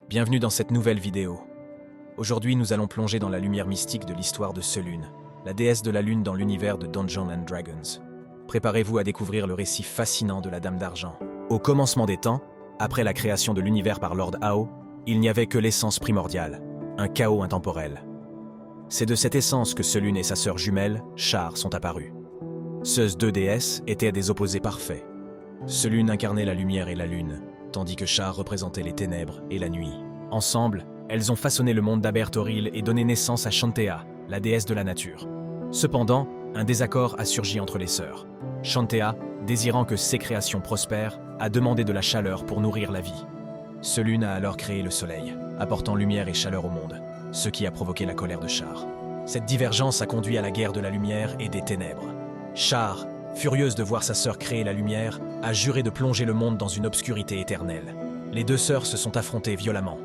Bienvenue dans cette nouvelle vidéo. Aujourd'hui, nous allons plonger dans la lumière mystique de l'histoire de Selûne, la déesse de la lune dans l'univers de Dungeons & Dragons. Préparez-vous à découvrir le récit fascinant de la Dame d'Argent. Au commencement des temps, après la création de l'univers par Lord Ao, il n'y avait que l'essence primordiale, un chaos intemporel. C'est de cette essence que Selûne et sa sœur jumelle, Char, sont apparus. Ces deux déesses étaient des opposés parfaits. Selûne incarnait la lumière et la lune, tandis que Char représentait les ténèbres et la nuit. Ensemble, elles ont façonné le monde d'Aberthoril et donné naissance à Chauntea, la déesse de la nature. Cependant, un désaccord a surgi entre les sœurs. Chauntea, désirant que ses créations prospèrent, a demandé de la chaleur pour nourrir la vie. Selûne a alors créé le soleil, apportant lumière et chaleur au monde, ce qui a provoqué la colère de Char. Cette divergence a conduit à la guerre de la lumière et des ténèbres. Char, furieuse de voir sa sœur créer la lumière, a juré de plonger le monde dans une obscurité éternelle. Les deux sœurs se sont affrontées violemment.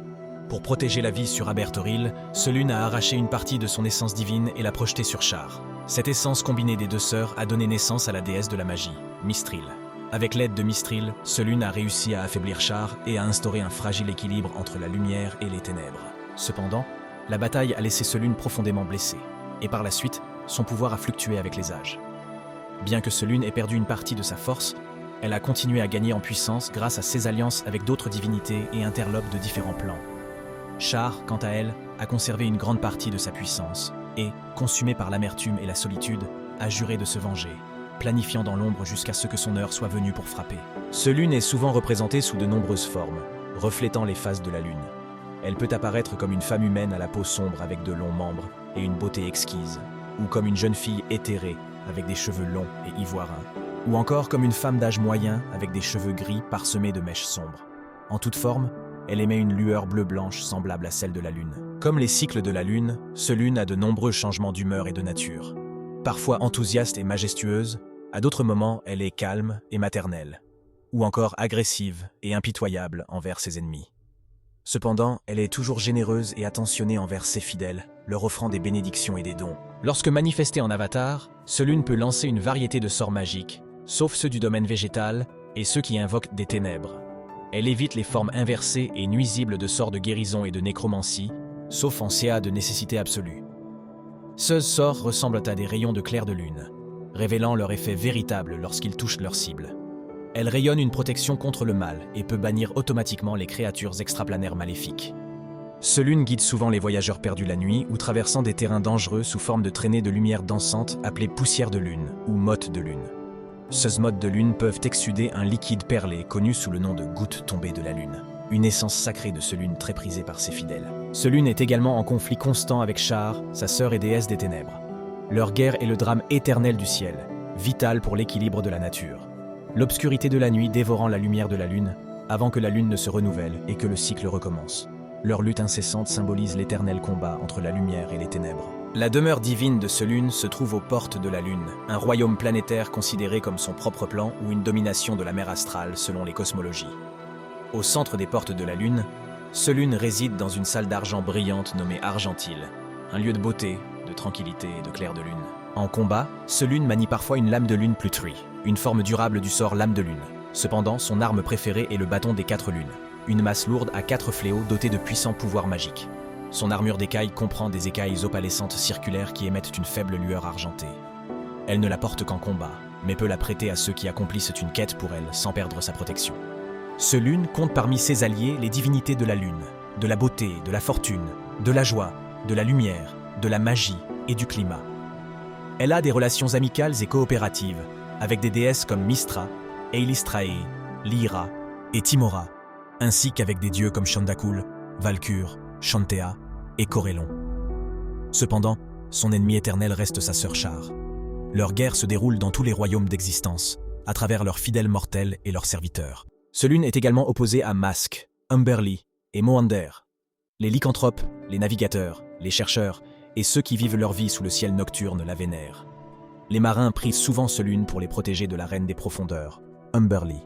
Pour protéger la vie sur Aberthoril, Selûne a arraché une partie de son essence divine et l'a projetée sur Char. Cette essence combinée des deux sœurs a donné naissance à la déesse de la magie, Mithril. Avec l'aide de Mithril, Selûne a réussi à affaiblir Char et à instaurer un fragile équilibre entre la lumière et les ténèbres. Cependant, la bataille a laissé Selûne profondément blessée, et par la suite, son pouvoir a fluctué avec les âges. Bien que Selûne ait perdu une partie de sa force, elle a continué à gagner en puissance grâce à ses alliances avec d'autres divinités et interlopes de différents plans. Char, quant à elle, a conservé une grande partie de sa puissance et, consumée par l'amertume et la solitude, a juré de se venger, planifiant dans l'ombre jusqu'à ce que son heure soit venue pour frapper. Selûne est souvent représentée sous de nombreuses formes, reflétant les phases de la lune. Elle peut apparaître comme une femme humaine à la peau sombre avec de longs membres et une beauté exquise, ou comme une jeune fille éthérée avec des cheveux longs et ivoirins, ou encore comme une femme d'âge moyen avec des cheveux gris parsemés de mèches sombres. En toute forme, elle émet une lueur bleu-blanche semblable à celle de la lune. Comme les cycles de la lune, Selûne a de nombreux changements d'humeur et de nature. Parfois enthousiaste et majestueuse, à d'autres moments elle est calme et maternelle, ou encore agressive et impitoyable envers ses ennemis. Cependant, elle est toujours généreuse et attentionnée envers ses fidèles, leur offrant des bénédictions et des dons. Lorsque manifestée en avatar, Selûne peut lancer une variété de sorts magiques, sauf ceux du domaine végétal et ceux qui invoquent des ténèbres. Elle évite les formes inversées et nuisibles de sorts de guérison et de nécromancie, sauf en CA de nécessité absolue. Ces sorts ressemblent à des rayons de clair de lune, révélant leur effet véritable lorsqu'ils touchent leur cible. Elle rayonne une protection contre le mal et peut bannir automatiquement les créatures extraplanaires maléfiques. Selûne guide souvent les voyageurs perdus la nuit ou traversant des terrains dangereux sous forme de traînées de lumière dansante appelées poussière de lune ou mottes de lune. Ces mottes de lune peuvent exsuder un liquide perlé connu sous le nom de gouttes tombées de la lune, une essence sacrée de Selûne très prisée par ses fidèles. Selûne est également en conflit constant avec Char, sa sœur et déesse des ténèbres. Leur guerre est le drame éternel du ciel, vital pour l'équilibre de la nature. L'obscurité de la nuit dévorant la lumière de la lune, avant que la lune ne se renouvelle et que le cycle recommence. Leur lutte incessante symbolise l'éternel combat entre la lumière et les ténèbres. La demeure divine de Selûne se trouve aux portes de la lune, un royaume planétaire considéré comme son propre plan ou une domination de la mer astrale selon les cosmologies. Au centre des portes de la lune, Selûne réside dans une salle d'argent brillante nommée Argentil, un lieu de beauté, de tranquillité et de clair de lune. En combat, Selûne manie parfois une lame de lune Plutri, une forme durable du sort lame de lune. Cependant, son arme préférée est le bâton des 4 lunes, une masse lourde à 4 fléaux dotée de puissants pouvoirs magiques. Son armure d'écailles comprend des écailles opalescentes circulaires qui émettent une faible lueur argentée. Elle ne la porte qu'en combat, mais peut la prêter à ceux qui accomplissent une quête pour elle sans perdre sa protection. Selûne compte parmi ses alliés les divinités de la lune, de la beauté, de la fortune, de la joie, de la lumière, de la magie et du climat. Elle a des relations amicales et coopératives, avec des déesses comme Mystra, Eilistrae, Lyra et Timora, ainsi qu'avec des dieux comme Chandakul, Valkyr, Chauntea et Corellon. Cependant, son ennemi éternel reste sa sœur Char. Leur guerre se déroule dans tous les royaumes d'existence, à travers leurs fidèles mortels et leurs serviteurs. Selûne est également opposée à Mask, Umberly et Moander, les lycanthropes, les navigateurs, les chercheurs et ceux qui vivent leur vie sous le ciel nocturne la vénèrent. Les marins prient souvent Selûne pour les protéger de la reine des profondeurs, Umberly.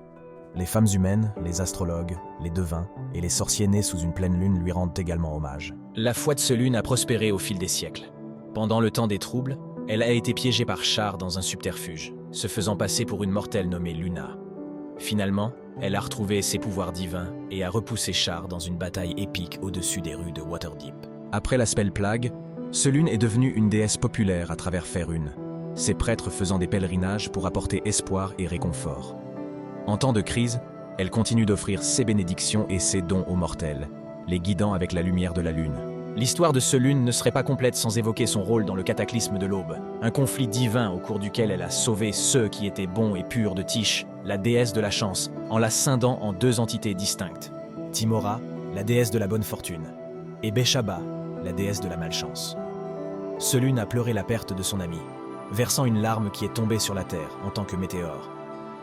Les femmes humaines, les astrologues, les devins et les sorciers nés sous une pleine lune lui rendent également hommage. La foi de Selûne a prospéré au fil des siècles. Pendant le temps des troubles, elle a été piégée par Char dans un subterfuge, se faisant passer pour une mortelle nommée Luna. Finalement, Elle a retrouvé ses pouvoirs divins et a repoussé Char dans une bataille épique au-dessus des rues de Waterdeep. Après la Spell Plague, Selûne est devenue une déesse populaire à travers Faerûn, ses prêtres faisant des pèlerinages pour apporter espoir et réconfort. En temps de crise, elle continue d'offrir ses bénédictions et ses dons aux mortels, les guidant avec la lumière de la lune. L'histoire de Selûne ne serait pas complète sans évoquer son rôle dans le cataclysme de l'Aube, un conflit divin au cours duquel elle a sauvé ceux qui étaient bons et purs de Tish, la déesse de la chance, en la scindant en deux entités distinctes. Tymora, la déesse de la bonne fortune, et Beshaba, la déesse de la malchance. Selûne a pleuré la perte de son ami, versant une larme qui est tombée sur la terre en tant que météore,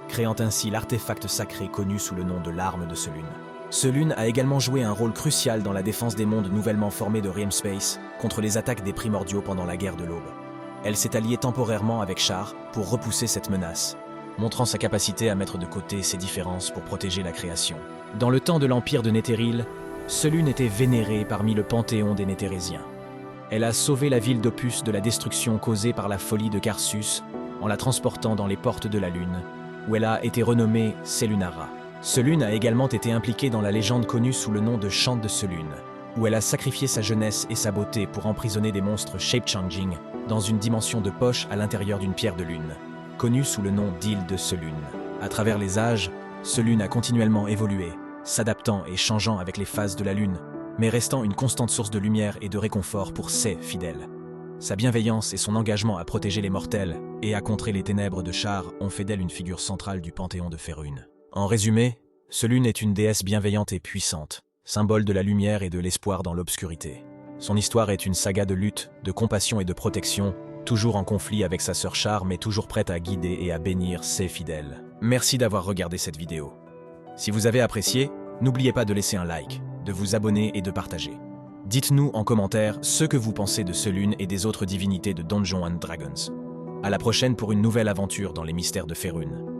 créant ainsi l'artefact sacré connu sous le nom de l'arme de Selûne. Selûne a également joué un rôle crucial dans la défense des mondes nouvellement formés de Riemspace contre les attaques des primordiaux pendant la guerre de l'Aube. Elle s'est alliée temporairement avec Char pour repousser cette menace, montrant sa capacité à mettre de côté ses différences pour protéger la création. Dans le temps de l'Empire de Netheril, Selûne était vénérée parmi le panthéon des Néthérésiens. Elle a sauvé la ville d'Opus de la destruction causée par la folie de Karsus en la transportant dans les portes de la Lune, où elle a été renommée Selûnara. Selûne a également été impliquée dans la légende connue sous le nom de Chant de Selûne, où elle a sacrifié sa jeunesse et sa beauté pour emprisonner des monstres shape-changing dans une dimension de poche à l'intérieur d'une pierre de lune, connue sous le nom d'île de Selûne. À travers les âges, Selûne a continuellement évolué, s'adaptant et changeant avec les phases de la lune, mais restant une constante source de lumière et de réconfort pour ses fidèles. Sa bienveillance et son engagement à protéger les mortels et à contrer les ténèbres de Char ont fait d'elle une figure centrale du panthéon de Faerûn. En résumé, Selûne est une déesse bienveillante et puissante, symbole de la lumière et de l'espoir dans l'obscurité. Son histoire est une saga de lutte, de compassion et de protection, toujours en conflit avec sa sœur Char mais toujours prête à guider et à bénir ses fidèles. Merci d'avoir regardé cette vidéo. Si vous avez apprécié, n'oubliez pas de laisser un like, de vous abonner et de partager. Dites-nous en commentaire ce que vous pensez de Selûne et des autres divinités de Dungeons & Dragons. À la prochaine pour une nouvelle aventure dans les mystères de Faerûn.